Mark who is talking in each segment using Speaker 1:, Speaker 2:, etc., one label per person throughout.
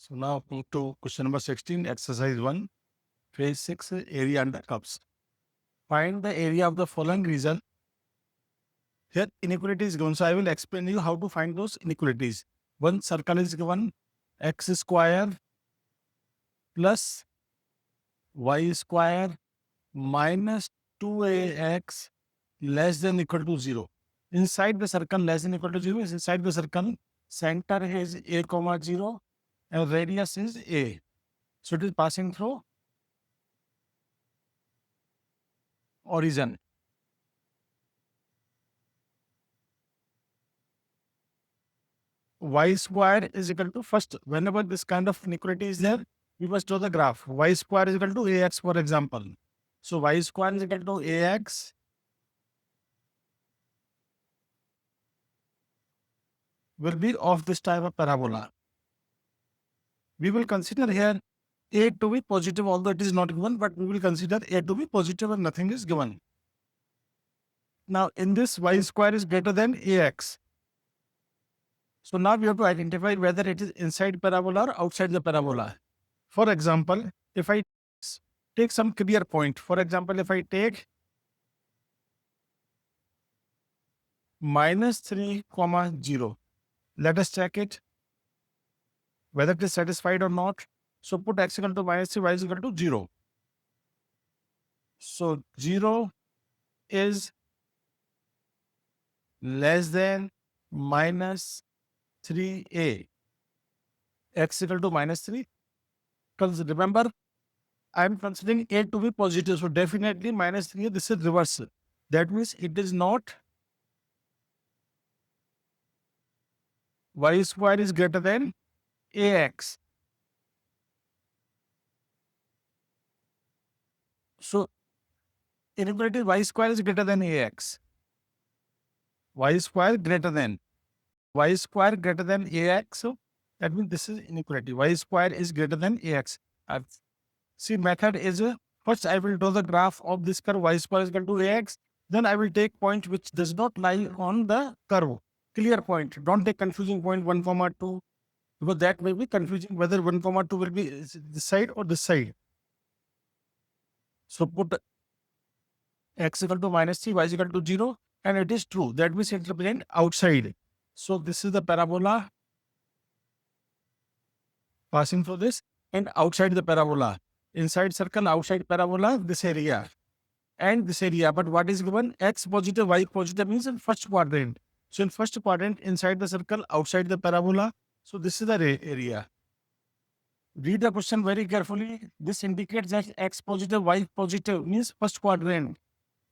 Speaker 1: So now come to question number 16, exercise 1, phase 6, area under curves. Find the area of the following region. Here inequality is given. So I will explain you how to find those inequalities. One circle is given, x square plus y square minus 2ax less than equal to 0. Inside the circle less than equal to 0 is inside the circle. Center is a comma 0 and radius is a. So it is passing through origin. Y square is equal to, first, whenever this kind of inequality is there, we must draw the graph. Y square is equal to ax, for example. So y square is equal to ax will be of this type of parabola. We will consider here a to be positive, although it is not given, but we will consider a to be positive and nothing is given. Now in this, y square is greater than ax. So now we have to identify whether it is inside parabola or outside the parabola. For example, if I take some clear point, for example, if I take minus 3 comma 0, let us check it whether it is satisfied or not. So put x equal to minus 3, y is equal to 0. So 0 is less than minus 3a, x equal to minus 3. Because remember, I am considering a to be positive. So definitely minus 3, this is reverse. That means it is not y square is greater than ax. So inequality y square is greater than ax. Y square greater than ax. So that means this is inequality. Y square is greater than ax. See, method is first I will draw the graph of this curve y square is equal to ax. Then I will take point which does not lie on the curve. Clear point. Don't take confusing point 1, 2, because that may be confusing whether 1, 2 will be this side or this side. So put x equal to minus 3, y is equal to 0, and it is true. That means it represents outside. So this is the parabola passing through this, and outside the parabola. Inside circle, outside parabola, this area and this area. But what is given? X positive, y positive means in first quadrant. So in first quadrant, inside the circle, outside the parabola. So this is the area. Read the question very carefully. This indicates that x positive, y positive means first quadrant.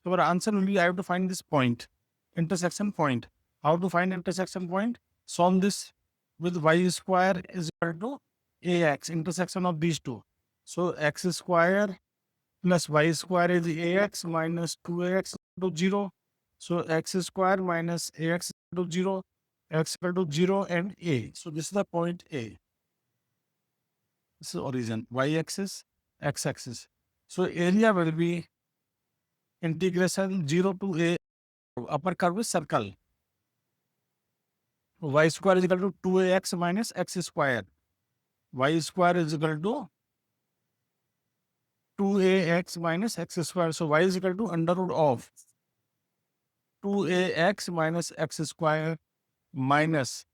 Speaker 1: So our answer will be, I have to find this point, intersection point. How to find intersection point? Solve this with y square is equal to ax, intersection of these two. So x square plus y square is ax minus 2ax to 0. So x square minus ax to 0, x equal to 0 and a. So this is the point A. This is origin, y-axis, x-axis. So area will be integration 0 to a, upper curve is circle. Y square is equal to 2ax minus x square. Y square is equal to 2ax minus x square. So y is equal to under root of 2ax minus x square minus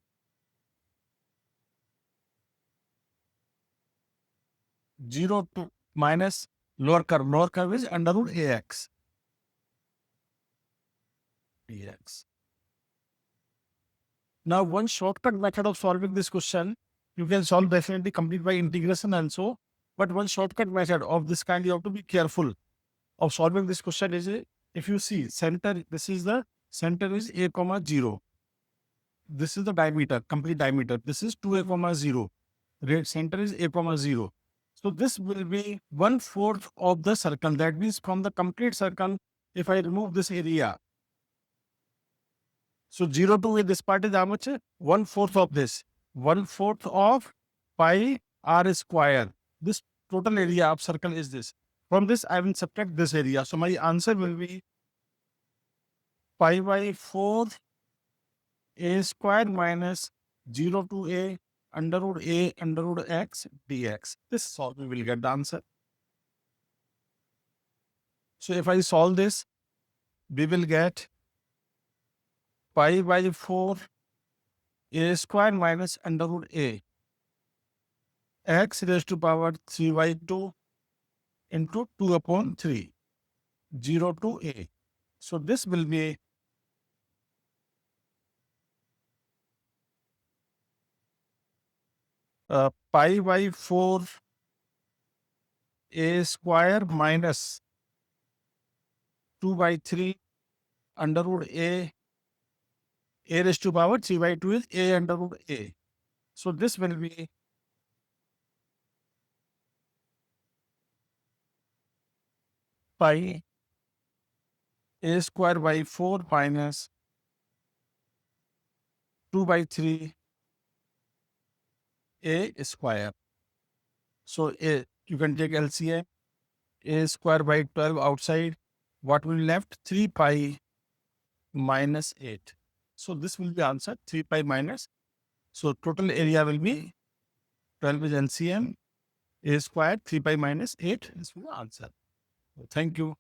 Speaker 1: 0 to minus lower curve. Lower curve is under root ax. dx. Now, one shortcut method of solving this question, you can solve definitely complete by integration also. But one shortcut method of this kind, you have to be careful of solving this question is, if you see center, this is the center is a comma 0. This is the diameter, complete diameter. This is 2a comma 0. Center is a comma 0. So this will be 1/4 of the circle. That means from the complete circle, if I remove this area, so 0 to this part is how much? 1/4 of this. 1/4 of pi r square. This total area of circle is this. From this, I will subtract this area. So my answer will be pi by 4 a square minus 0 to a under root A under root X dx. This is how we will get the answer. So if I solve this, we will get pi by 4 A square minus under root A x raised to power 3 by 2 into 2 upon 3, 0 to A. So this will be pi by 4 A square minus 2 by 3 under root A raised to power 3 by 2 is A under root A. So this will be pi A square by 4 minus 2 by 3 A square. So A, you can take LCM, A square by 12 outside. What will be left? 3 pi minus 8. So this will be answer 3 pi minus. So total area will be 12 is LCM, A square 3 pi minus 8. This will be the answer. Thank you.